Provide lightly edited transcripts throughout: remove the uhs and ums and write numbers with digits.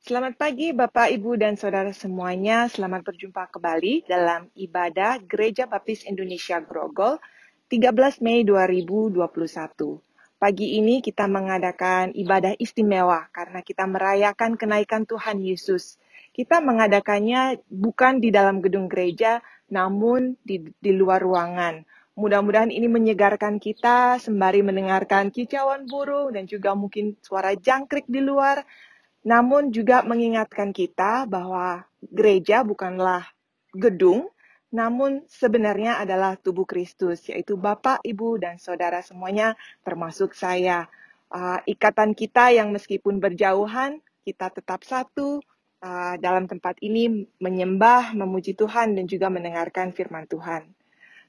Selamat pagi Bapak, Ibu, dan Saudara semuanya. Selamat berjumpa kembali dalam ibadah Gereja Baptis Indonesia Grogol 13 Mei 2021. Pagi ini kita mengadakan ibadah istimewa karena kita merayakan kenaikan Tuhan Yesus. Kita mengadakannya bukan di dalam gedung gereja, namun di luar ruangan. Mudah-mudahan ini menyegarkan kita sembari mendengarkan kicauan burung dan juga mungkin suara jangkrik di luar. Namun juga mengingatkan kita bahwa gereja bukanlah gedung, namun sebenarnya adalah tubuh Kristus, yaitu Bapak, Ibu, dan Saudara semuanya, termasuk saya. Ikatan kita yang meskipun berjauhan, kita tetap satu dalam tempat ini menyembah, memuji Tuhan, dan juga mendengarkan firman Tuhan.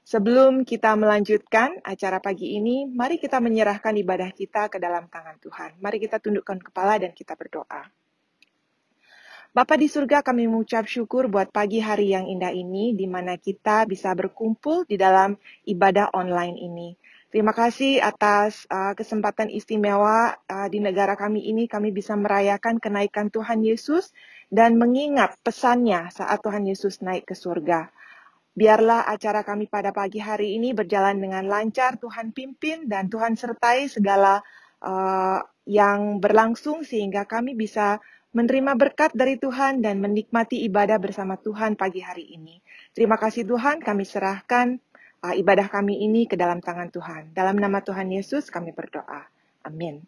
Sebelum kita melanjutkan acara pagi ini, mari kita menyerahkan ibadah kita ke dalam tangan Tuhan. Mari kita tundukkan kepala dan kita berdoa. Bapa di surga, kami mengucap syukur buat pagi hari yang indah ini, di mana kita bisa berkumpul di dalam ibadah online ini. Terima kasih atas kesempatan istimewa di negara kami ini, kami bisa merayakan kenaikan Tuhan Yesus dan mengingat pesannya saat Tuhan Yesus naik ke surga. Biarlah acara kami pada pagi hari ini berjalan dengan lancar, Tuhan pimpin dan Tuhan sertai segala yang berlangsung sehingga kami bisa menerima berkat dari Tuhan dan menikmati ibadah bersama Tuhan pagi hari ini. Terima kasih Tuhan, kami serahkan ibadah kami ini ke dalam tangan Tuhan. Dalam nama Tuhan Yesus kami berdoa. Amin.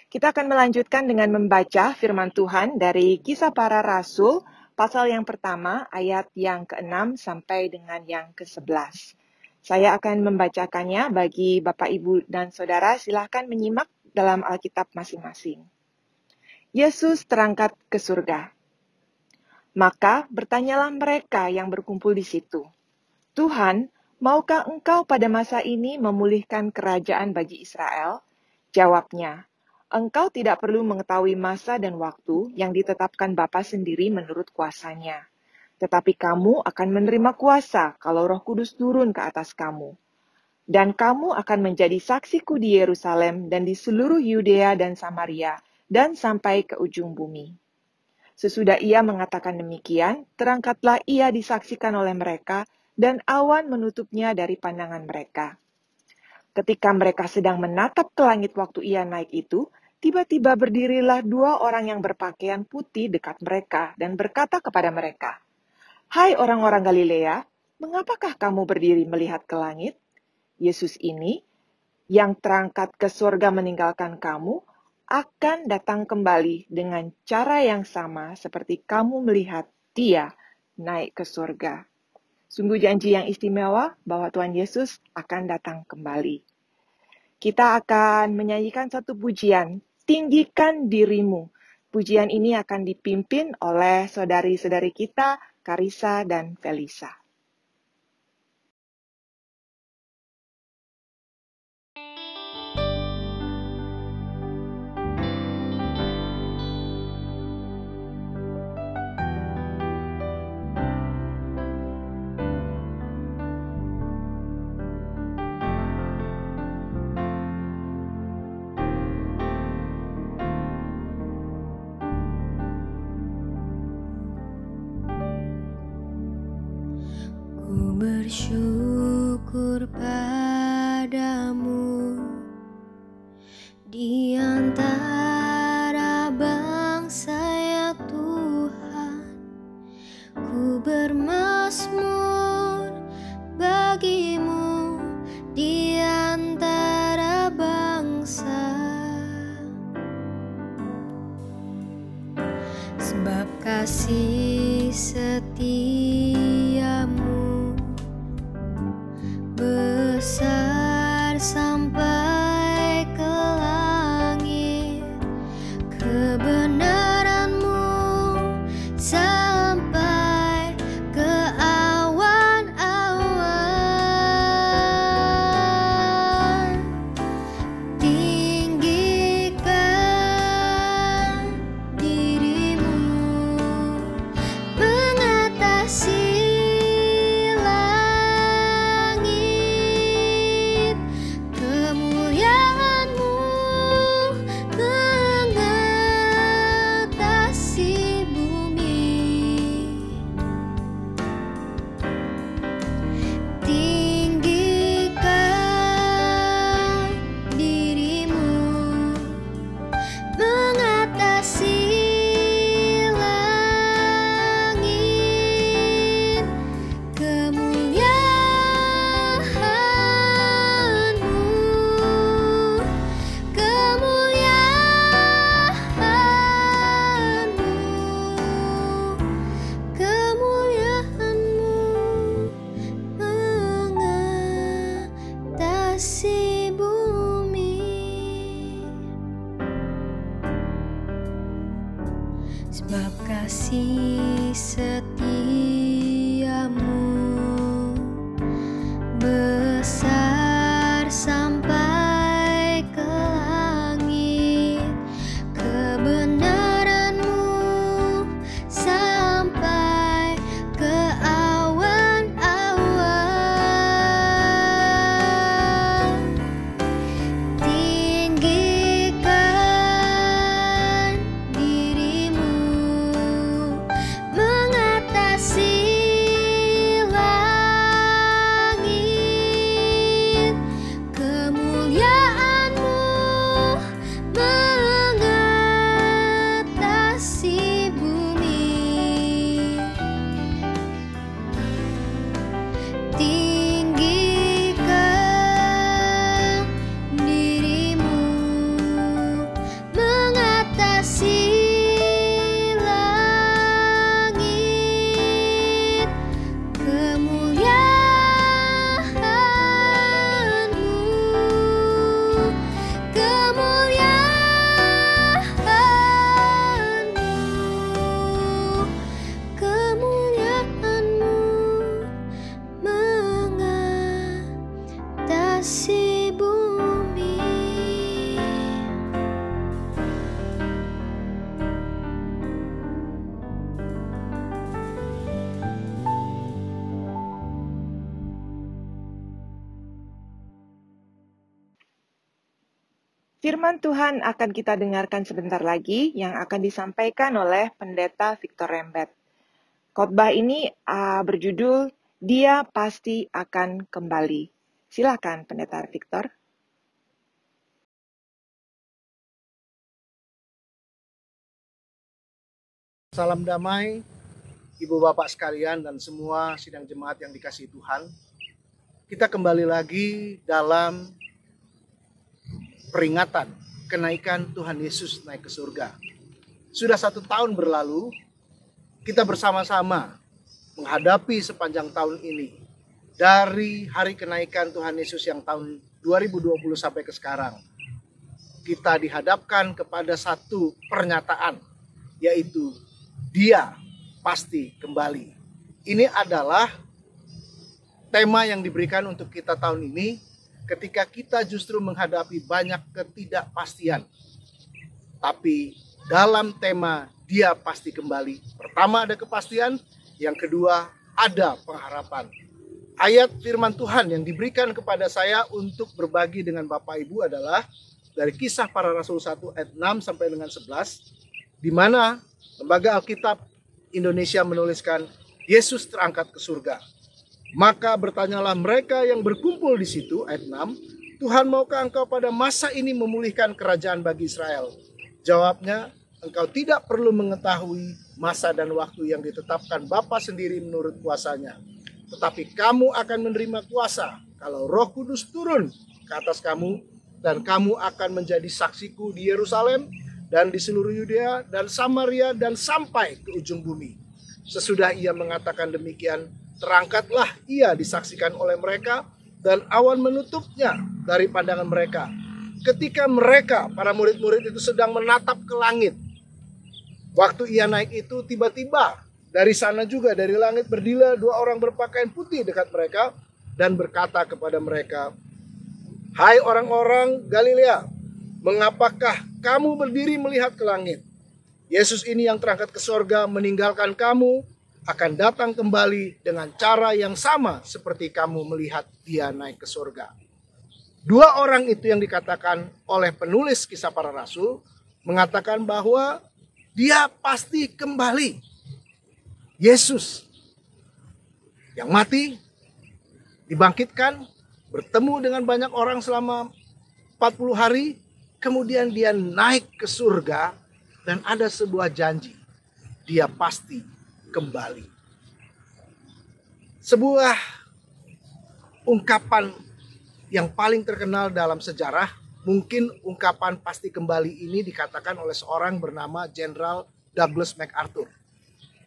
Kita akan melanjutkan dengan membaca firman Tuhan dari Kisah Para Rasul, pasal yang pertama, ayat yang ke-6 sampai dengan yang ke-11. Saya akan membacakannya bagi Bapak, Ibu, dan Saudara. Silahkan menyimak dalam Alkitab masing-masing. Yesus terangkat ke surga. Maka bertanyalah mereka yang berkumpul di situ, Tuhan, maukah Engkau pada masa ini memulihkan kerajaan bagi Israel? Jawabnya, Engkau tidak perlu mengetahui masa dan waktu yang ditetapkan Bapa sendiri menurut kuasanya. Tetapi kamu akan menerima kuasa kalau Roh Kudus turun ke atas kamu. Dan kamu akan menjadi saksiku di Yerusalem dan di seluruh Yudea dan Samaria, dan sampai ke ujung bumi. Sesudah ia mengatakan demikian, terangkatlah ia disaksikan oleh mereka, dan awan menutupnya dari pandangan mereka. Ketika mereka sedang menatap ke langit waktu ia naik itu, tiba-tiba berdirilah 2 orang yang berpakaian putih dekat mereka, dan berkata kepada mereka, Hai orang-orang Galilea, mengapakah kamu berdiri melihat ke langit? Yesus ini, yang terangkat ke surga meninggalkan kamu, akan datang kembali dengan cara yang sama seperti kamu melihat dia naik ke surga. Sungguh janji yang istimewa bahwa Tuhan Yesus akan datang kembali. Kita akan menyanyikan satu pujian, Tinggikan Dirimu. Pujian ini akan dipimpin oleh saudari-saudari kita, Karissa dan Felisa. Bersyukur padamu di antara bangsa ya Tuhan, ku bermazmur bagimu di antara bangsa, sebab kasih setiamu besar sampai ke langit, kebenaranmu sampai ke awan-awan. Tinggikan dirimu mengatasi langit, sebab kasih setiamu besar sampai ke langit, kebenaranmu sampai ke awan-awan. Tinggikan dirimu mengatasi langit, kemuliaanmu mengatasi bumi. Tinggikan dirimu mengatasi langit, kemuliaanmu, kemuliaanmu mengatasi bumi. Firman Tuhan akan kita dengarkan sebentar lagi yang akan disampaikan oleh Pendeta Victor Rembet. Khotbah ini berjudul Dia Pasti Akan Kembali. Silakan Pendeta Victor. Salam damai, Ibu Bapak sekalian dan semua sidang jemaat yang dikasihi Tuhan. Kita kembali lagi dalam peringatan kenaikan Tuhan Yesus naik ke surga. Sudah 1 tahun berlalu, kita bersama-sama menghadapi sepanjang tahun ini. Dari hari kenaikan Tuhan Yesus yang tahun 2020 sampai ke sekarang. Kita dihadapkan kepada satu pernyataan, yaitu Dia pasti kembali. Ini adalah tema yang diberikan untuk kita tahun ini ketika kita justru menghadapi banyak ketidakpastian. Tapi dalam tema Dia pasti kembali, pertama ada kepastian, yang kedua ada pengharapan. Ayat firman Tuhan yang diberikan kepada saya untuk berbagi dengan Bapak Ibu adalah dari Kisah Para Rasul 1 ayat 6 sampai dengan 11, di mana Lembaga Alkitab Indonesia menuliskan Yesus terangkat ke surga. Maka bertanyalah mereka yang berkumpul di situ, ayat 6, Tuhan maukah engkau pada masa ini memulihkan kerajaan bagi Israel? Jawabnya, engkau tidak perlu mengetahui masa dan waktu yang ditetapkan Bapa sendiri menurut kuasanya. Tetapi kamu akan menerima kuasa kalau Roh Kudus turun ke atas kamu, dan kamu akan menjadi saksiku di Yerusalem dan di seluruh Yudea dan Samaria dan sampai ke ujung bumi. Sesudah ia mengatakan demikian, terangkatlah ia disaksikan oleh mereka, dan awan menutupnya dari pandangan mereka. Ketika mereka, para murid-murid itu sedang menatap ke langit, waktu ia naik itu tiba-tiba dari sana juga, dari langit berdiri 2 orang berpakaian putih dekat mereka dan berkata kepada mereka, "Hai orang-orang Galilea, mengapakah kamu berdiri melihat ke langit? Yesus ini yang terangkat ke sorga meninggalkan kamu, akan datang kembali dengan cara yang sama seperti kamu melihat dia naik ke sorga." 2 orang itu yang dikatakan oleh penulis Kisah Para Rasul mengatakan bahwa dia pasti kembali. Yesus yang mati, dibangkitkan, bertemu dengan banyak orang selama 40 hari, kemudian dia naik ke surga dan ada sebuah janji, dia pasti kembali. Sebuah ungkapan yang paling terkenal dalam sejarah, mungkin ungkapan pasti kembali ini dikatakan oleh seorang bernama Jenderal Douglas MacArthur.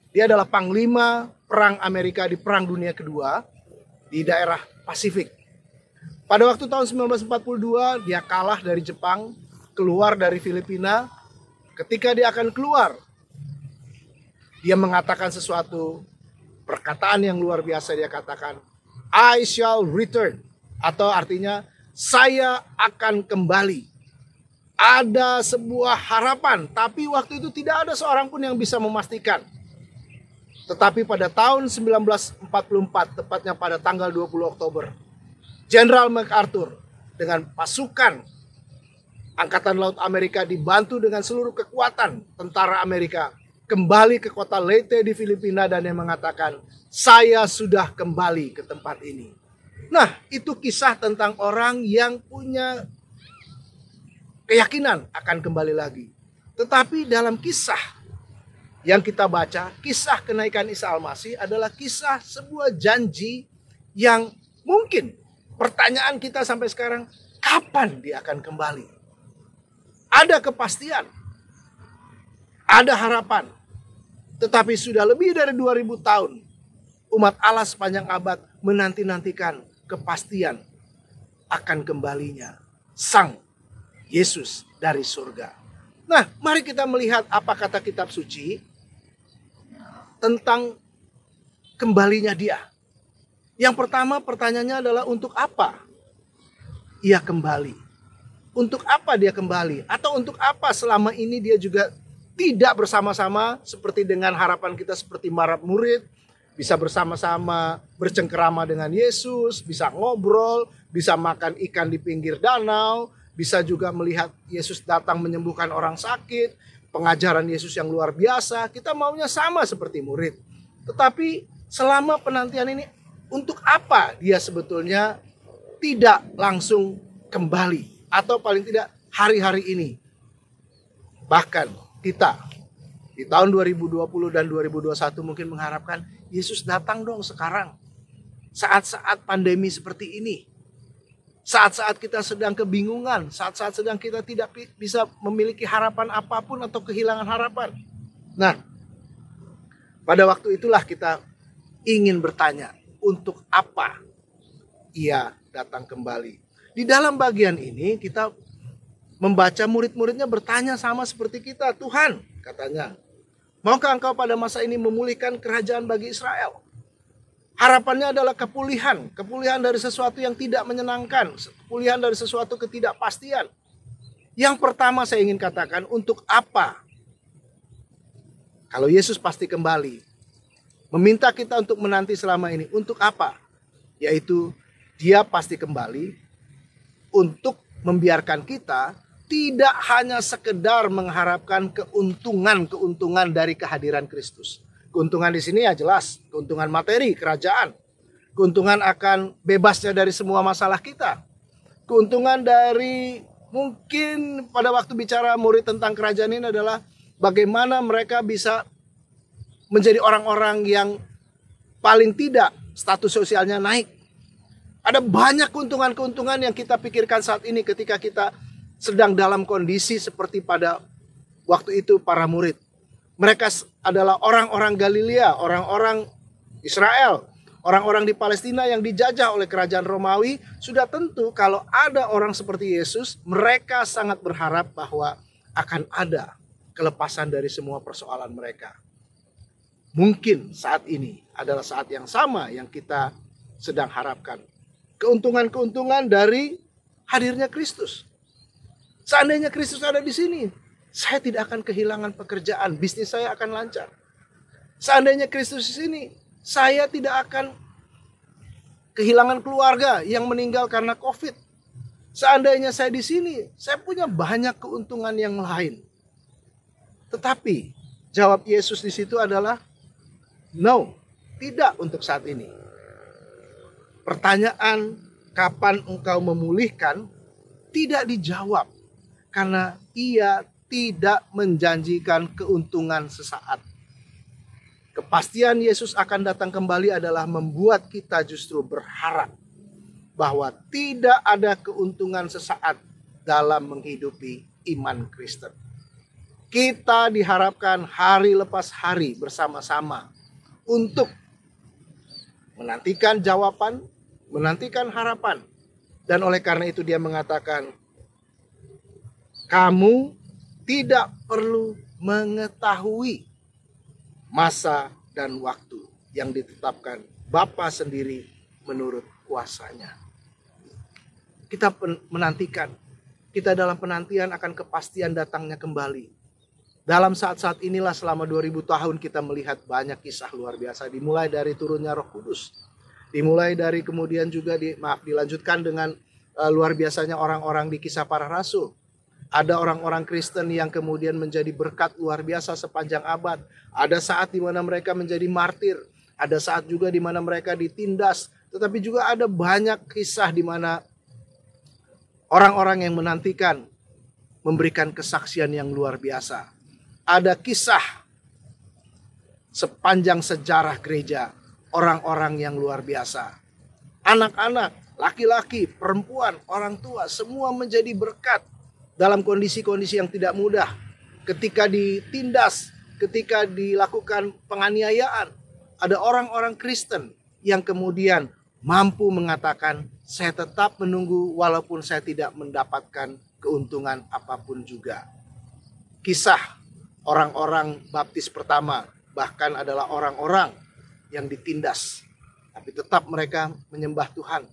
Dia adalah panglima perang Amerika di Perang Dunia Kedua di daerah Pasifik. Pada waktu tahun 1942 dia kalah dari Jepang, keluar dari Filipina. Ketika dia akan keluar, Dia mengatakan sesuatu, perkataan yang luar biasa. Dia katakan, I shall return, atau artinya saya akan kembali. Ada sebuah harapan, tapi waktu itu tidak ada seorang pun yang bisa memastikan. Tetapi pada tahun 1944, tepatnya pada tanggal 20 Oktober, Jenderal MacArthur dengan pasukan Angkatan Laut Amerika dibantu dengan seluruh kekuatan tentara Amerika kembali ke kota Leyte di Filipina, dan yang mengatakan, saya sudah kembali ke tempat ini. Nah, itu kisah tentang orang yang punya keyakinan akan kembali lagi. Tetapi dalam kisah yang kita baca, kisah kenaikan Isa Al-Masih adalah kisah sebuah janji yang mungkin pertanyaan kita sampai sekarang, kapan dia akan kembali? Ada kepastian, ada harapan. Tetapi sudah lebih dari 2000 tahun umat Allah sepanjang abad menanti-nantikan kepastian akan kembalinya Sang Yesus dari surga. Nah, mari kita melihat apa kata kitab suci tentang kembalinya dia. Yang pertama pertanyaannya adalah, untuk apa ia kembali? Untuk apa dia kembali? Atau untuk apa selama ini dia juga tidak bersama-sama seperti dengan harapan kita, seperti para murid, bisa bersama-sama bercengkerama dengan Yesus, bisa ngobrol, bisa makan ikan di pinggir danau, bisa juga melihat Yesus datang menyembuhkan orang sakit, pengajaran Yesus yang luar biasa. Kita maunya sama seperti murid. Tetapi selama penantian ini, untuk apa dia sebetulnya tidak langsung kembali? Atau paling tidak hari-hari ini. Bahkan kita di tahun 2020 dan 2021 mungkin mengharapkan Yesus datang dong sekarang. Saat-saat pandemi seperti ini. Saat-saat kita sedang kebingungan. Saat-saat sedang kita tidak bisa memiliki harapan apapun atau kehilangan harapan. Nah, pada waktu itulah kita ingin bertanya, untuk apa ia datang kembali? Di dalam bagian ini kita membaca murid-muridnya bertanya sama seperti kita. Tuhan, katanya, maukah engkau pada masa ini memulihkan kerajaan bagi Israel? Harapannya adalah kepulihan. Kepulihan dari sesuatu yang tidak menyenangkan. Kepulihan dari sesuatu ketidakpastian. Yang pertama saya ingin katakan, untuk apa? Kalau Yesus pasti kembali, meminta kita untuk menanti selama ini, untuk apa? Yaitu dia pasti kembali untuk membiarkan kita tidak hanya sekedar mengharapkan keuntungan dari kehadiran Kristus. Keuntungan di sini ya jelas, keuntungan materi, kerajaan. Keuntungan akan bebasnya dari semua masalah kita. Keuntungan dari, mungkin pada waktu bicara murid tentang kerajaan ini adalah bagaimana mereka bisa menjadi orang-orang yang paling tidak status sosialnya naik. Ada banyak keuntungan-keuntungan yang kita pikirkan saat ini ketika kita sedang dalam kondisi seperti pada waktu itu para murid. Mereka adalah orang-orang Galilea, orang-orang Israel, orang-orang di Palestina yang dijajah oleh kerajaan Romawi. Sudah tentu kalau ada orang seperti Yesus, mereka sangat berharap bahwa akan ada kelepasan dari semua persoalan mereka. Mungkin saat ini adalah saat yang sama yang kita sedang harapkan. Keuntungan-keuntungan dari hadirnya Kristus. Seandainya Kristus ada di sini, saya tidak akan kehilangan pekerjaan, bisnis saya akan lancar. Seandainya Kristus di sini, saya tidak akan kehilangan keluarga yang meninggal karena COVID. Seandainya saya di sini, saya punya banyak keuntungan yang lain. Tetapi jawab Yesus di situ adalah no, tidak untuk saat ini. Pertanyaan kapan engkau memulihkan tidak dijawab karena ia tidak menjanjikan keuntungan sesaat. Kepastian Yesus akan datang kembali adalah membuat kita justru berharap bahwa tidak ada keuntungan sesaat dalam menghidupi iman Kristen. Kita diharapkan hari lepas hari bersama-sama untuk menantikan jawaban, menantikan harapan. Dan oleh karena itu dia mengatakan, kamu tidak perlu mengetahui masa dan waktu yang ditetapkan Bapa sendiri menurut kuasanya. Kita menantikan, kita dalam penantian akan kepastian datangnya kembali. Dalam saat-saat inilah selama 2000 tahun kita melihat banyak kisah luar biasa. Dimulai dari turunnya Roh Kudus. Dimulai dari kemudian juga dilanjutkan dengan luar biasanya orang-orang di kisah para rasul. Ada orang-orang Kristen yang kemudian menjadi berkat luar biasa sepanjang abad. Ada saat di mana mereka menjadi martir. Ada saat juga di mana mereka ditindas. Tetapi juga ada banyak kisah di mana orang-orang yang menantikan memberikan kesaksian yang luar biasa. Ada kisah sepanjang sejarah gereja, orang-orang yang luar biasa. Anak-anak, laki-laki, perempuan, orang tua, semua menjadi berkat dalam kondisi-kondisi yang tidak mudah. Ketika ditindas, ketika dilakukan penganiayaan, ada orang-orang Kristen yang kemudian mampu mengatakan, saya tetap menunggu walaupun saya tidak mendapatkan keuntungan apapun juga. Kisah orang-orang baptis pertama bahkan adalah orang-orang yang ditindas, tapi tetap mereka menyembah Tuhan.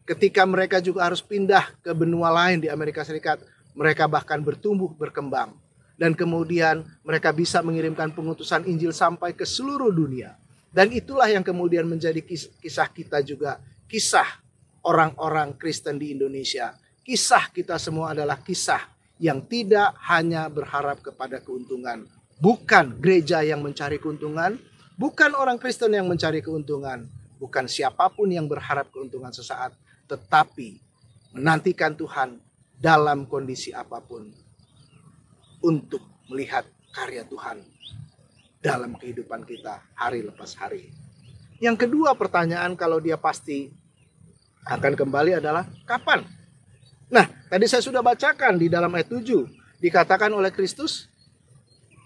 Ketika mereka juga harus pindah ke benua lain di Amerika Serikat, mereka bahkan bertumbuh berkembang. Dan kemudian mereka bisa mengirimkan pengutusan Injil sampai ke seluruh dunia. Dan itulah yang kemudian menjadi kisah kita juga. Kisah orang-orang Kristen di Indonesia. Kisah kita semua adalah kisah yang tidak hanya berharap kepada keuntungan. Bukan gereja yang mencari keuntungan, bukan orang Kristen yang mencari keuntungan, bukan siapapun yang berharap keuntungan sesaat, tetapi menantikan Tuhan dalam kondisi apapun untuk melihat karya Tuhan dalam kehidupan kita hari lepas hari. Yang kedua pertanyaan kalau dia pasti akan kembali adalah kapan? Nah, tadi saya sudah bacakan di dalam ayat 7. Dikatakan oleh Kristus,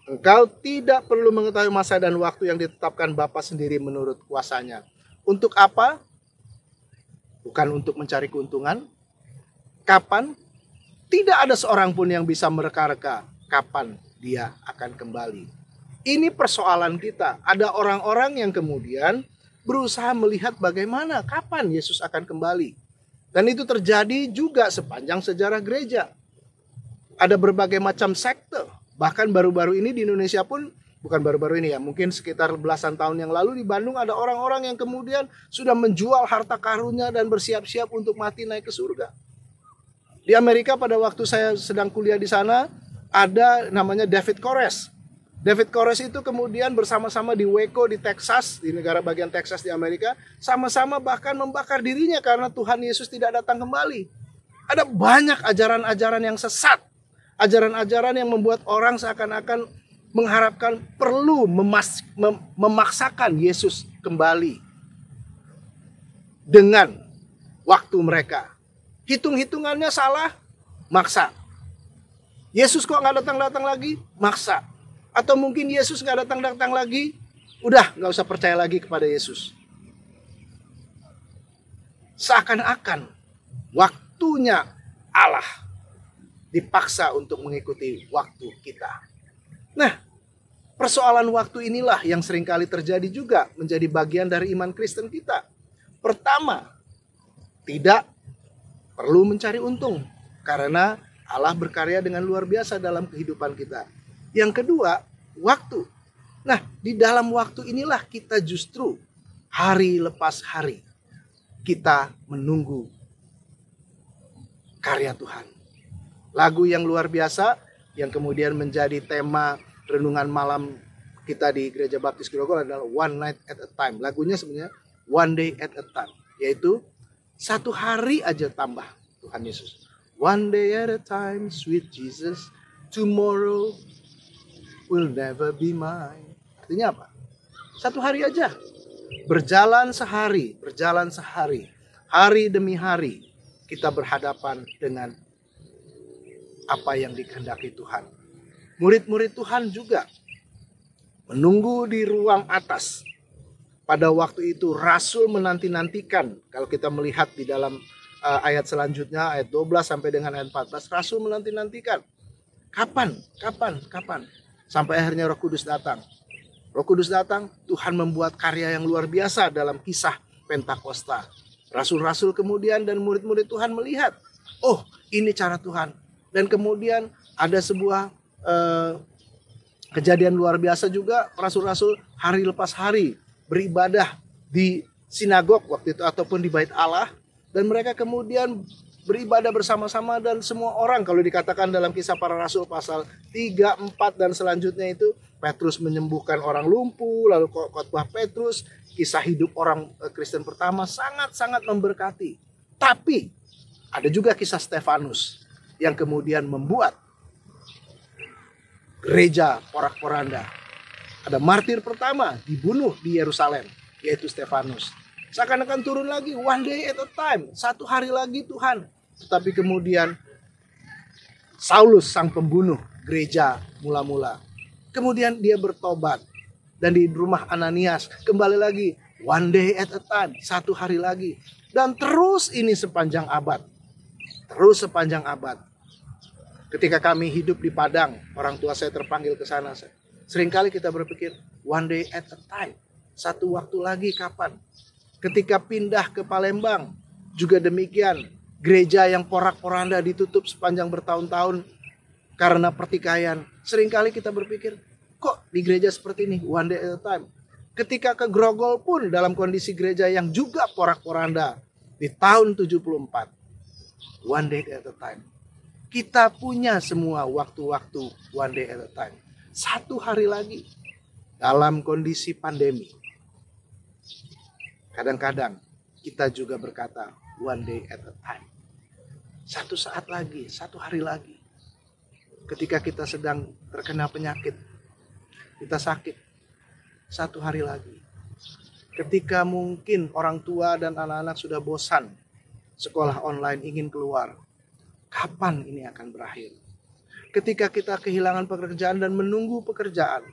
engkau tidak perlu mengetahui masa dan waktu yang ditetapkan Bapa sendiri menurut kuasanya. Untuk apa? Bukan untuk mencari keuntungan. Kapan? Tidak ada seorang pun yang bisa mereka-reka kapan dia akan kembali. Ini persoalan kita. Ada orang-orang yang kemudian berusaha melihat bagaimana kapan Yesus akan kembali. Dan itu terjadi juga sepanjang sejarah gereja. Ada berbagai macam sekte. Bahkan baru-baru ini di Indonesia pun, bukan baru-baru ini ya, mungkin sekitar belasan tahun yang lalu di Bandung ada orang-orang yang kemudian sudah menjual harta karunnya dan bersiap-siap untuk mati naik ke surga. Di Amerika pada waktu saya sedang kuliah di sana, ada namanya David Koresh. David Koresh itu kemudian bersama-sama di Waco di Texas, di negara bagian Texas di Amerika, sama-sama bahkan membakar dirinya karena Tuhan Yesus tidak datang kembali. Ada banyak ajaran-ajaran yang sesat, ajaran-ajaran yang membuat orang seakan-akan mengharapkan perlu memaksakan Yesus kembali dengan waktu mereka. Hitung-hitungannya salah, maksa. Yesus kok nggak datang-datang lagi, maksa. Atau mungkin Yesus nggak datang-datang lagi, udah nggak usah percaya lagi kepada Yesus. Seakan-akan waktunya Allah dipaksa untuk mengikuti waktu kita. Nah, persoalan waktu inilah yang seringkali terjadi juga menjadi bagian dari iman Kristen kita. Pertama, tidak perlu mencari untung karena Allah berkarya dengan luar biasa dalam kehidupan kita. Yang kedua, waktu. Nah, di dalam waktu inilah kita justru hari lepas hari kita menunggu karya Tuhan. Lagu yang luar biasa yang kemudian menjadi tema renungan malam kita di Gereja Baptis Grogol adalah One Night at a Time. Lagunya sebenarnya One Day at a Time, yaitu satu hari aja tambah Tuhan Yesus. One day at a time, sweet Jesus, tomorrow will never be mine. Artinya apa? Satu hari aja. Berjalan sehari, hari demi hari kita berhadapan dengan apa yang dikehendaki Tuhan. Murid-murid Tuhan juga menunggu di ruang atas. Pada waktu itu Rasul menanti-nantikan, kalau kita melihat di dalam ayat selanjutnya, ayat 12 sampai dengan ayat 14, Rasul menanti-nantikan. Kapan? Sampai akhirnya Roh Kudus datang. Roh Kudus datang, Tuhan membuat karya yang luar biasa dalam kisah Pentakosta. Rasul-rasul kemudian dan murid-murid Tuhan melihat, oh ini cara Tuhan. Dan kemudian ada sebuah kejadian luar biasa juga, rasul-rasul hari lepas hari beribadah di sinagog waktu itu ataupun di bait Allah. Dan mereka kemudian beribadah bersama-sama dan semua orang, kalau dikatakan dalam Kisah Para Rasul pasal 3, 4 dan selanjutnya itu, Petrus menyembuhkan orang lumpuh, lalu khotbah Petrus, kisah hidup orang Kristen pertama sangat-sangat memberkati. Tapi ada juga kisah Stefanus yang kemudian membuat gereja porak-poranda. Ada martir pertama dibunuh di Yerusalem, yaitu Stefanus. Seakan-akan turun lagi, one day at a time, satu hari lagi Tuhan. Tetapi kemudian Saulus sang pembunuh gereja mula-mula, kemudian dia bertobat. Dan di rumah Ananias kembali lagi, one day at a time, satu hari lagi. Dan terus ini sepanjang abad. Terus sepanjang abad. Ketika kami hidup di Padang, orang tua saya terpanggil ke sana. Seringkali kita berpikir, one day at a time, satu waktu lagi kapan? Ketika pindah ke Palembang, juga demikian. Gereja yang porak-poranda ditutup sepanjang bertahun-tahun karena pertikaian. Seringkali kita berpikir, kok di gereja seperti ini, one day at a time. Ketika ke Grogol pun dalam kondisi gereja yang juga porak-poranda di tahun 74. One day at a time. Kita punya semua waktu-waktu one day at a time. Satu hari lagi dalam kondisi pandemi. Kadang-kadang kita juga berkata one day at a time. Satu saat lagi, satu hari lagi. Ketika kita sedang terkena penyakit, kita sakit, satu hari lagi. Ketika mungkin orang tua dan anak-anak sudah bosan sekolah online ingin keluar, kapan ini akan berakhir? Ketika kita kehilangan pekerjaan dan menunggu pekerjaan,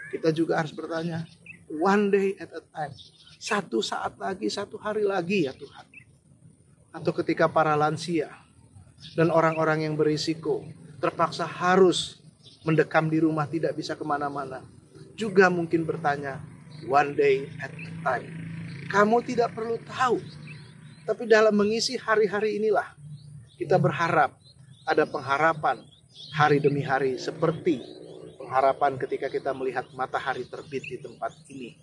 kita juga harus bertanya, one day at a time. Satu saat lagi, satu hari lagi ya Tuhan. Atau ketika para lansia dan orang-orang yang berisiko terpaksa harus mendekam di rumah, tidak bisa kemana-mana, juga mungkin bertanya, one day at a time. Kamu tidak perlu tahu, tapi dalam mengisi hari-hari inilah kita berharap ada pengharapan hari demi hari, seperti pengharapan ketika kita melihat matahari terbit di tempat ini.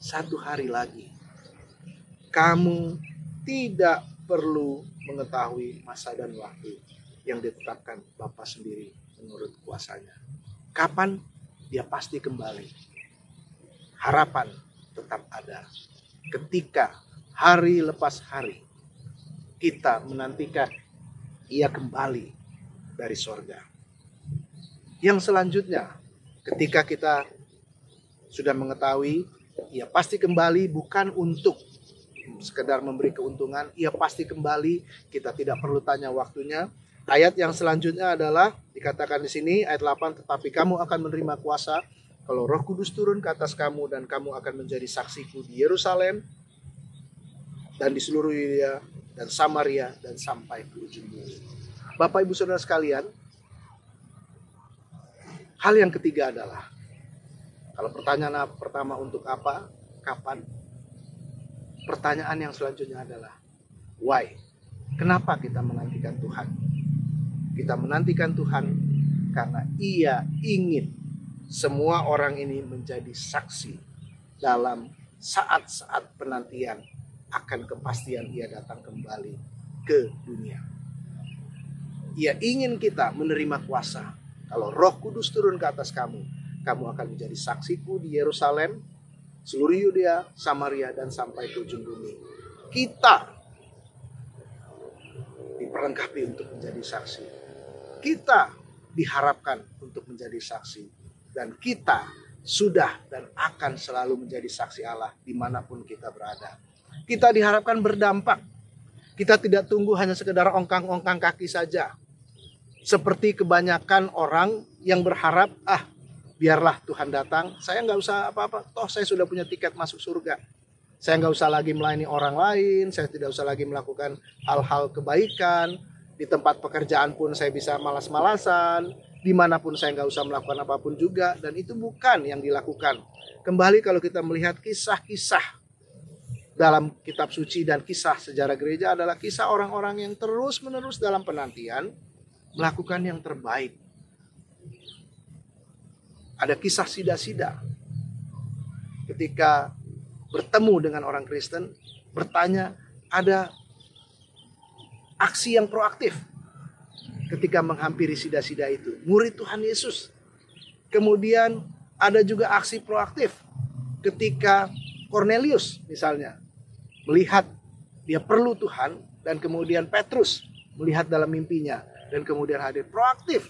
Satu hari lagi, kamu tidak perlu mengetahui masa dan waktu yang ditetapkan Bapa sendiri menurut kuasanya. Kapan dia pasti kembali. Harapan tetap ada. Ketika hari lepas hari kita menantikan ia kembali dari sorga. Yang selanjutnya, ketika kita sudah mengetahui ia pasti kembali, bukan untuk sekedar memberi keuntungan, ia pasti kembali, kita tidak perlu tanya waktunya. Ayat yang selanjutnya adalah dikatakan di sini ayat 8, tetapi kamu akan menerima kuasa kalau Roh Kudus turun ke atas kamu, dan kamu akan menjadi saksiku di Yerusalem dan di seluruh Yudea dan Samaria dan sampai ke ujung bumi. Bapak Ibu Saudara sekalian, hal yang ketiga adalah, kalau pertanyaan pertama untuk apa, kapan? Pertanyaan yang selanjutnya adalah why? Kenapa kita menantikan Tuhan? Kita menantikan Tuhan karena Ia ingin semua orang ini menjadi saksi dalam saat-saat penantian akan kepastian Ia datang kembali ke dunia. Ia ingin kita menerima kuasa. Kalau Roh Kudus turun ke atas kamu, kamu akan menjadi saksiku di Yerusalem, seluruh Yudea, Samaria, dan sampai ke ujung bumi. Kita diperlengkapi untuk menjadi saksi. Kita diharapkan untuk menjadi saksi. Dan kita sudah dan akan selalu menjadi saksi Allah dimanapun kita berada. Kita diharapkan berdampak. Kita tidak tunggu hanya sekedar ongkang-ongkang kaki saja. Seperti kebanyakan orang yang berharap, biarlah Tuhan datang, saya nggak usah apa-apa, toh saya sudah punya tiket masuk surga. Saya nggak usah lagi melayani orang lain, saya tidak usah lagi melakukan hal-hal kebaikan. Di tempat pekerjaan pun saya bisa malas-malasan. Dimanapun saya nggak usah melakukan apapun juga, dan itu bukan yang dilakukan. Kembali kalau kita melihat kisah-kisah dalam kitab suci dan kisah sejarah gereja adalah kisah orang-orang yang terus-menerus dalam penantian melakukan yang terbaik. Ada kisah Sida-Sida ketika bertemu dengan orang Kristen, bertanya, ada aksi yang proaktif ketika menghampiri Sida-Sida itu, murid Tuhan Yesus. Kemudian ada juga aksi proaktif ketika Cornelius misalnya melihat dia perlu Tuhan, dan kemudian Petrus melihat dalam mimpinya dan kemudian hadir, proaktif,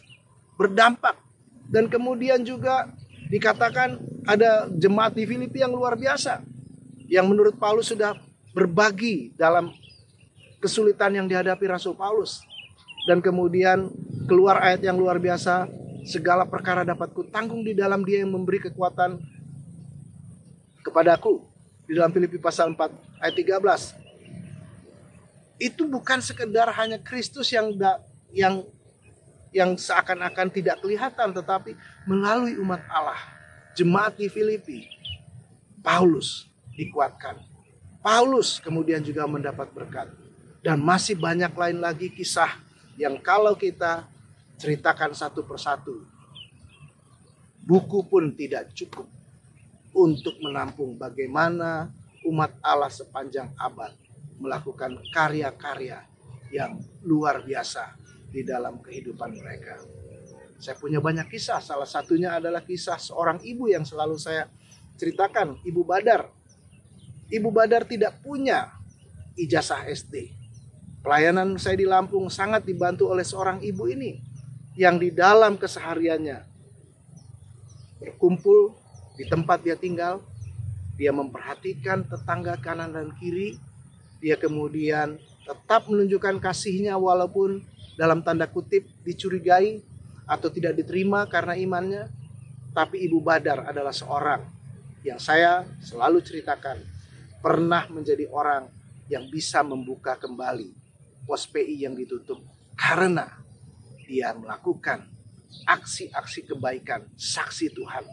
berdampak. Dan kemudian juga dikatakan ada jemaat di Filipi yang luar biasa, yang menurut Paulus sudah berbagi dalam kesulitan yang dihadapi Rasul Paulus. Dan kemudian keluar ayat yang luar biasa, segala perkara dapat kutanggung di dalam Dia yang memberi kekuatan kepadaku. Di dalam Filipi pasal 4 ayat 13. Itu bukan sekedar hanya Kristus yang seakan-akan tidak kelihatan, tetapi melalui umat Allah, jemaat di Filipi, Paulus dikuatkan. Paulus kemudian juga mendapat berkat. Dan masih banyak lain lagi kisah yang kalau kita ceritakan satu persatu, buku pun tidak cukup untuk menampung bagaimana umat Allah sepanjang abad melakukan karya-karya yang luar biasa di dalam kehidupan mereka. Saya punya banyak kisah, salah satunya adalah kisah seorang ibu yang selalu saya ceritakan, Ibu Badar. Ibu Badar tidak punya ijazah SD. Pelayanan saya di Lampung sangat dibantu oleh seorang ibu ini yang di dalam kesehariannya berkumpul di tempat dia tinggal, dia memperhatikan tetangga kanan dan kiri, dia kemudian tetap menunjukkan kasihnya walaupun dalam tanda kutip dicurigai atau tidak diterima karena imannya. Tapi Ibu Badar adalah seorang yang saya selalu ceritakan pernah menjadi orang yang bisa membuka kembali pos PI yang ditutup karena dia melakukan aksi-aksi kebaikan, saksi Tuhan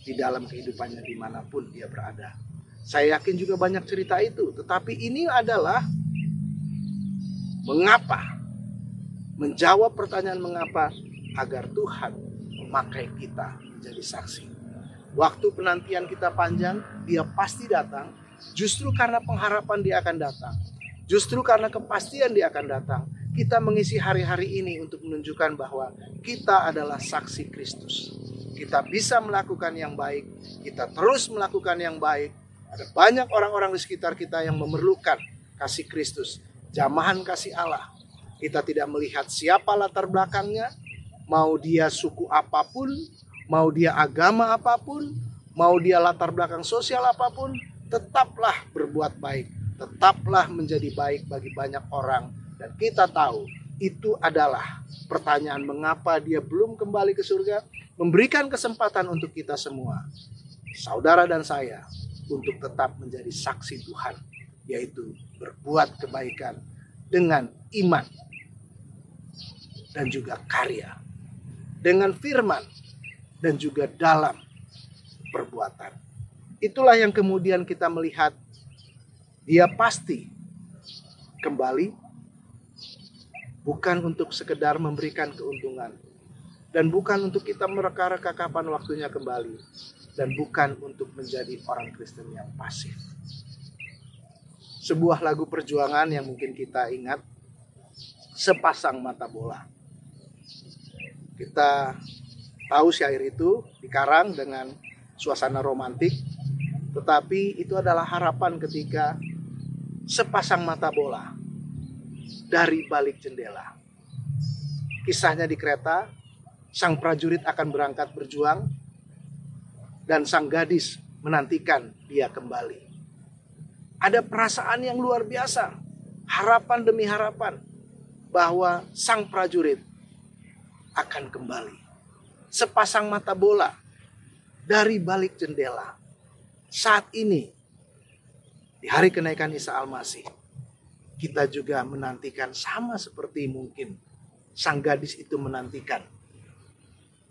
di dalam kehidupannya dimanapun dia berada. Saya yakin juga banyak cerita itu. Tetapi ini adalah mengapa, menjawab pertanyaan mengapa, agar Tuhan memakai kita menjadi saksi. Waktu penantian kita panjang, dia pasti datang. Justru karena pengharapan dia akan datang, justru karena kepastian dia akan datang, kita mengisi hari-hari ini untuk menunjukkan bahwa kita adalah saksi Kristus. Kita bisa melakukan yang baik, kita terus melakukan yang baik. Ada banyak orang-orang di sekitar kita yang memerlukan kasih Kristus, jamahan kasih Allah. Kita tidak melihat siapa latar belakangnya, mau dia suku apapun, mau dia agama apapun, mau dia latar belakang sosial apapun, tetaplah berbuat baik, tetaplah menjadi baik bagi banyak orang. Dan kita tahu itu adalah pertanyaan mengapa dia belum kembali ke surga, memberikan kesempatan untuk kita semua, saudara dan saya, untuk tetap menjadi saksi Tuhan, yaitu berbuat kebaikan dengan iman dan juga karya, dengan firman dan juga dalam perbuatan. Itulah yang kemudian kita melihat dia pasti kembali, bukan untuk sekedar memberikan keuntungan, dan bukan untuk kita mereka-reka kapan waktunya kembali, dan bukan untuk menjadi orang Kristen yang pasif. Sebuah lagu perjuangan yang mungkin kita ingat, Sepasang Mata Bola. Kita tahu syair itu dikarang dengan suasana romantik, tetapi itu adalah harapan ketika sepasang mata bola dari balik jendela. Kisahnya di kereta, sang prajurit akan berangkat berjuang dan sang gadis menantikan dia kembali. Ada perasaan yang luar biasa, harapan demi harapan bahwa sang prajurit akan kembali. Sepasang mata bola dari balik jendela. Saat ini, di hari kenaikan Isa Al-Masih, kita juga menantikan sama seperti mungkin sang gadis itu menantikan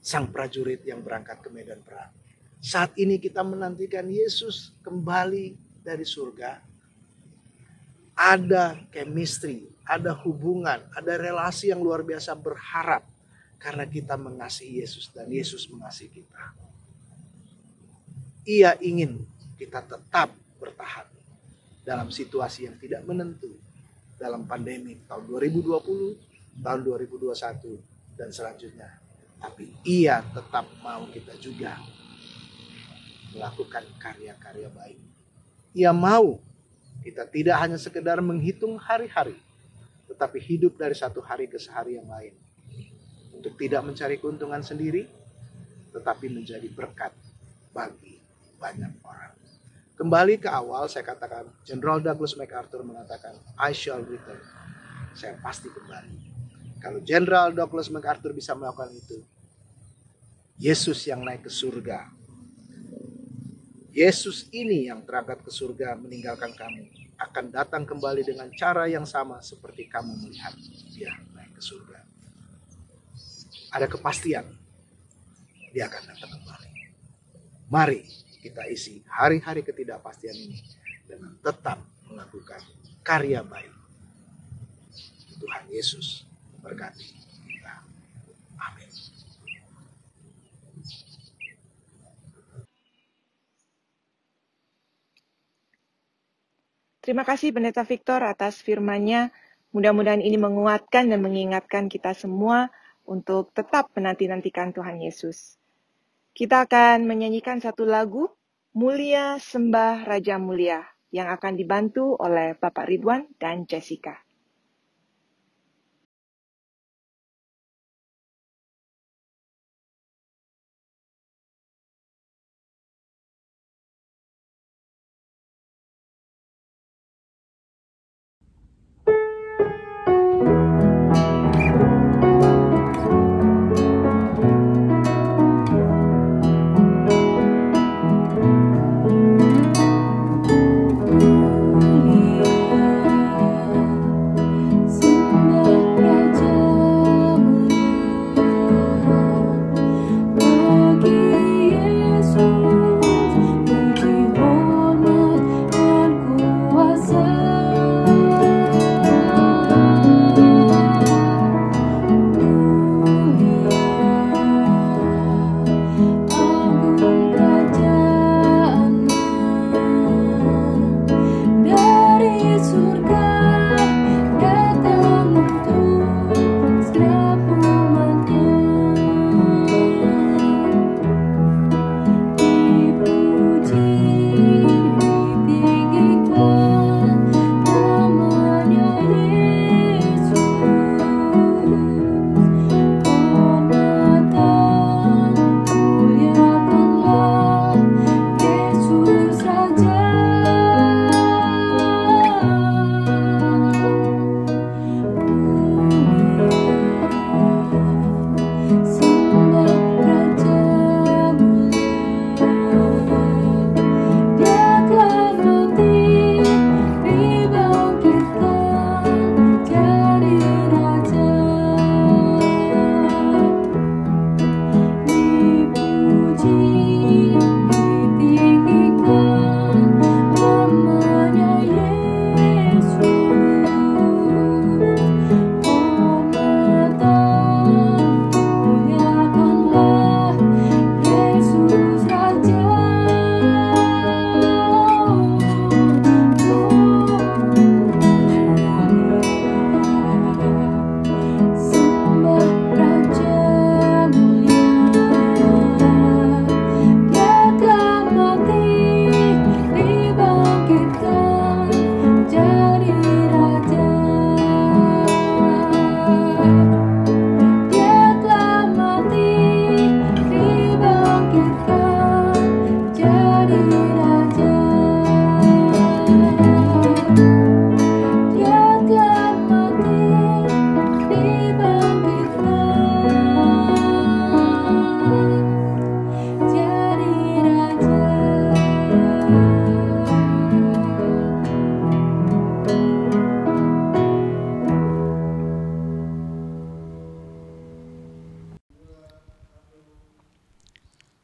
sang prajurit yang berangkat ke medan perang. Saat ini kita menantikan Yesus kembali dari surga. Ada chemistry, ada hubungan, ada relasi yang luar biasa berharap. Karena kita mengasihi Yesus dan Yesus mengasihi kita. Ia ingin kita tetap bertahan dalam situasi yang tidak menentu. Dalam pandemi tahun 2020, tahun 2021 dan selanjutnya. Tapi ia tetap mau kita juga melakukan karya-karya baik. Ia mau kita tidak hanya sekedar menghitung hari-hari, tetapi hidup dari satu hari ke hari yang lain. Untuk tidak mencari keuntungan sendiri, tetapi menjadi berkat bagi banyak orang. Kembali ke awal, saya katakan, General Douglas MacArthur mengatakan, I shall return. Saya pasti kembali. Kalau General Douglas MacArthur bisa melakukan itu, Yesus yang naik ke surga, Yesus ini yang terangkat ke surga meninggalkan kamu, akan datang kembali dengan cara yang sama seperti kamu melihat dia naik ke surga. Ada kepastian dia akan datang kembali. Mari kita isi hari-hari ketidakpastian ini dengan tetap melakukan karya baik. Tuhan Yesus memberkati kita. Amin. Terima kasih Pendeta Victor atas firman-Nya. Mudah-mudahan ini menguatkan dan mengingatkan kita semua untuk tetap menanti-nantikan Tuhan Yesus. Kita akan menyanyikan satu lagu, Mulia Sembah Raja Mulia, yang akan dibantu oleh Bapak Ridwan dan Jessica.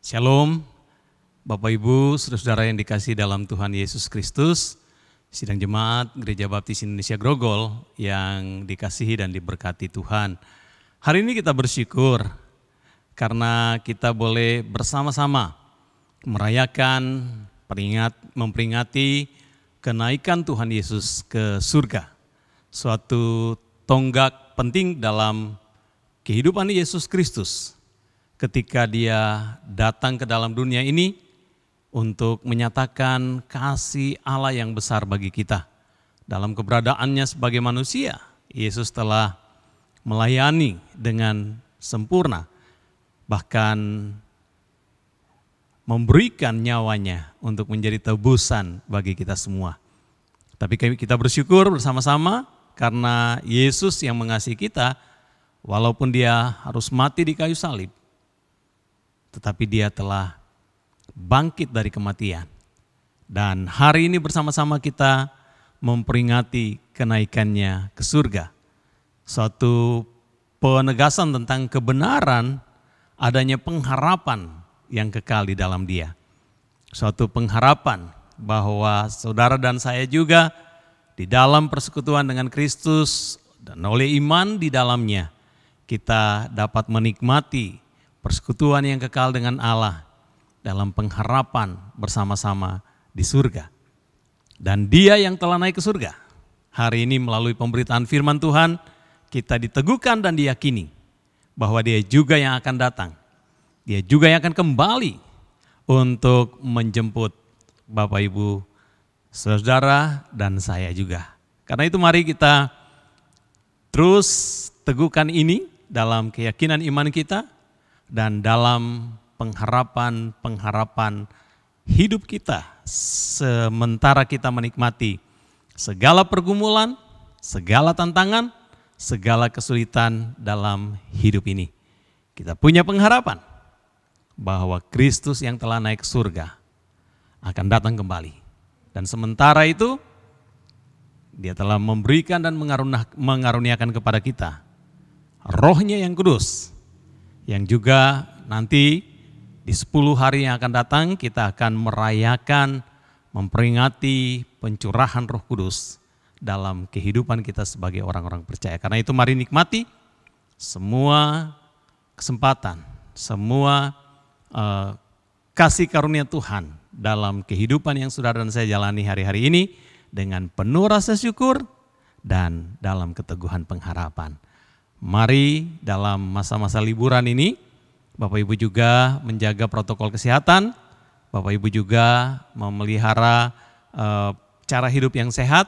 Shalom, Bapak Ibu, saudara-saudara yang dikasihi dalam Tuhan Yesus Kristus, sidang jemaat Gereja Baptis Indonesia Grogol yang dikasihi dan diberkati Tuhan. Hari ini kita bersyukur karena kita boleh bersama-sama merayakan, memperingati kenaikan Tuhan Yesus ke surga. Suatu tonggak penting dalam kehidupan Yesus Kristus ketika dia datang ke dalam dunia ini untuk menyatakan kasih Allah yang besar bagi kita. Dalam keberadaannya sebagai manusia, Yesus telah melayani dengan sempurna, bahkan memberikan nyawanya untuk menjadi tebusan bagi kita semua. Tapi kita bersyukur bersama-sama karena Yesus yang mengasihi kita, walaupun dia harus mati di kayu salib, tetapi dia telah bangkit dari kematian. Dan hari ini bersama-sama kita memperingati kenaikannya ke surga. Suatu penegasan tentang kebenaran adanya pengharapan yang kekal di dalam dia. Suatu pengharapan bahwa saudara dan saya juga di dalam persekutuan dengan Kristus dan oleh iman di dalamnya kita dapat menikmati persekutuan yang kekal dengan Allah dalam pengharapan bersama-sama di surga. Dan dia yang telah naik ke surga, hari ini melalui pemberitaan firman Tuhan, kita diteguhkan dan diyakini bahwa dia juga yang akan datang. Dia juga yang akan kembali untuk menjemput Bapak Ibu, saudara dan saya juga. Karena itu mari kita terus teguhkan ini dalam keyakinan iman kita, dan dalam pengharapan hidup kita sementara kita menikmati segala pergumulan, segala tantangan, segala kesulitan dalam hidup ini. Kita punya pengharapan bahwa Kristus yang telah naik ke surga akan datang kembali. Dan sementara itu dia telah memberikan dan mengaruniakan kepada kita Roh-Nya yang kudus, yang juga nanti di 10 hari yang akan datang kita akan merayakan, memperingati pencurahan Roh Kudus dalam kehidupan kita sebagai orang-orang percaya. Karena itu mari nikmati semua kesempatan, semua kasih karunia Tuhan dalam kehidupan yang saudara dan saya jalani hari-hari ini dengan penuh rasa syukur dan dalam keteguhan pengharapan. Mari dalam masa-masa liburan ini, Bapak Ibu juga menjaga protokol kesehatan, Bapak Ibu juga memelihara cara hidup yang sehat,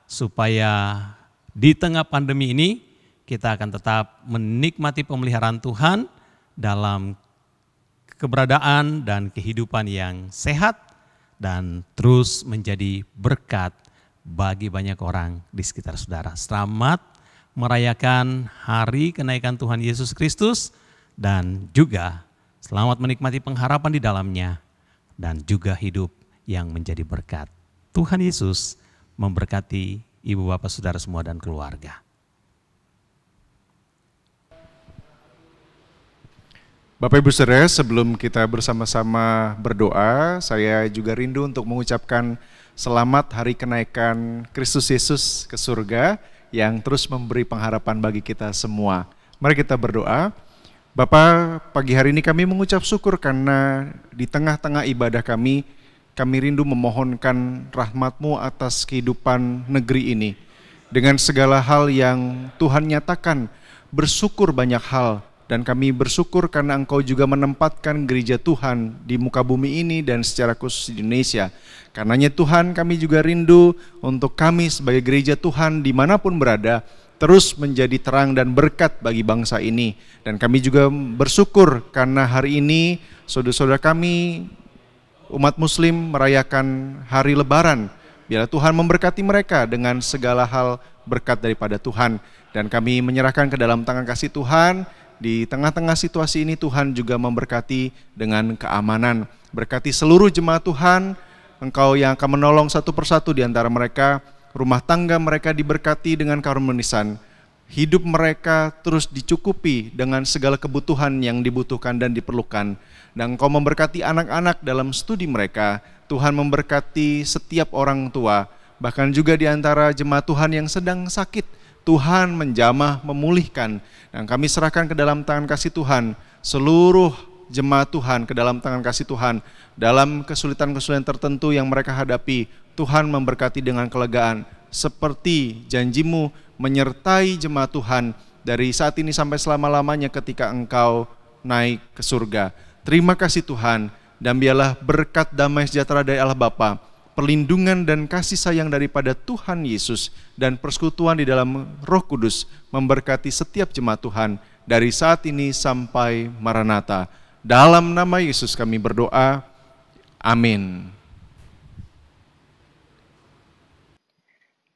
supaya di tengah pandemi ini kita akan tetap menikmati pemeliharaan Tuhan dalam keberadaan dan kehidupan yang sehat, dan terus menjadi berkat bagi banyak orang di sekitar saudara. Selamat merayakan hari kenaikan Tuhan Yesus Kristus, dan juga selamat menikmati pengharapan di dalamnya, dan juga hidup yang menjadi berkat. Tuhan Yesus memberkati ibu bapak saudara semua dan keluarga. Bapak Ibu Saudara, sebelum kita bersama-sama berdoa, saya juga rindu untuk mengucapkan selamat hari kenaikan Kristus Yesus ke surga yang terus memberi pengharapan bagi kita semua. Mari kita berdoa. Bapa, pagi hari ini kami mengucap syukur karena di tengah-tengah ibadah kami rindu memohonkan rahmat-Mu atas kehidupan negeri ini. Dengan segala hal yang Tuhan nyatakan, bersyukur banyak hal. Dan kami bersyukur karena Engkau juga menempatkan gereja Tuhan di muka bumi ini dan secara khusus di Indonesia. Karenanya Tuhan, kami juga rindu untuk kami sebagai gereja Tuhan dimanapun berada, terus menjadi terang dan berkat bagi bangsa ini. Dan kami juga bersyukur karena hari ini saudara-saudara kami umat muslim merayakan hari lebaran. Biarlah Tuhan memberkati mereka dengan segala hal berkat daripada Tuhan. Dan kami menyerahkan ke dalam tangan kasih Tuhan. Di tengah-tengah situasi ini Tuhan juga memberkati dengan keamanan. Berkati seluruh jemaat Tuhan, Engkau yang akan menolong satu persatu di antara mereka. Rumah tangga mereka diberkati dengan karunisan. hidup mereka terus dicukupi dengan segala kebutuhan yang dibutuhkan dan diperlukan. Dan Engkau memberkati anak-anak dalam studi mereka. Tuhan memberkati setiap orang tua, bahkan juga di antara jemaat Tuhan yang sedang sakit. Tuhan menjamah, memulihkan. Dan kami serahkan ke dalam tangan kasih Tuhan seluruh jemaat Tuhan, ke dalam tangan kasih Tuhan. Dalam kesulitan-kesulitan tertentu yang mereka hadapi, Tuhan memberkati dengan kelegaan. Seperti janji-Mu menyertai jemaat Tuhan dari saat ini sampai selama-lamanya ketika Engkau naik ke surga. Terima kasih Tuhan, dan biarlah berkat damai sejahtera dari Allah Bapa, perlindungan dan kasih sayang daripada Tuhan Yesus, dan persekutuan di dalam Roh Kudus memberkati setiap jemaat Tuhan dari saat ini sampai Maranatha. Dalam nama Yesus kami berdoa, amin.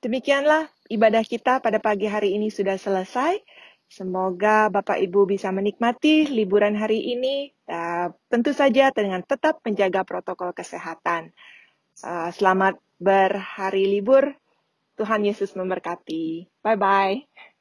Demikianlah ibadah kita pada pagi hari ini sudah selesai. Semoga Bapak Ibu bisa menikmati liburan hari ini, tentu saja dengan tetap menjaga protokol kesehatan. Selamat berhari libur, Tuhan Yesus memberkati. Bye-bye.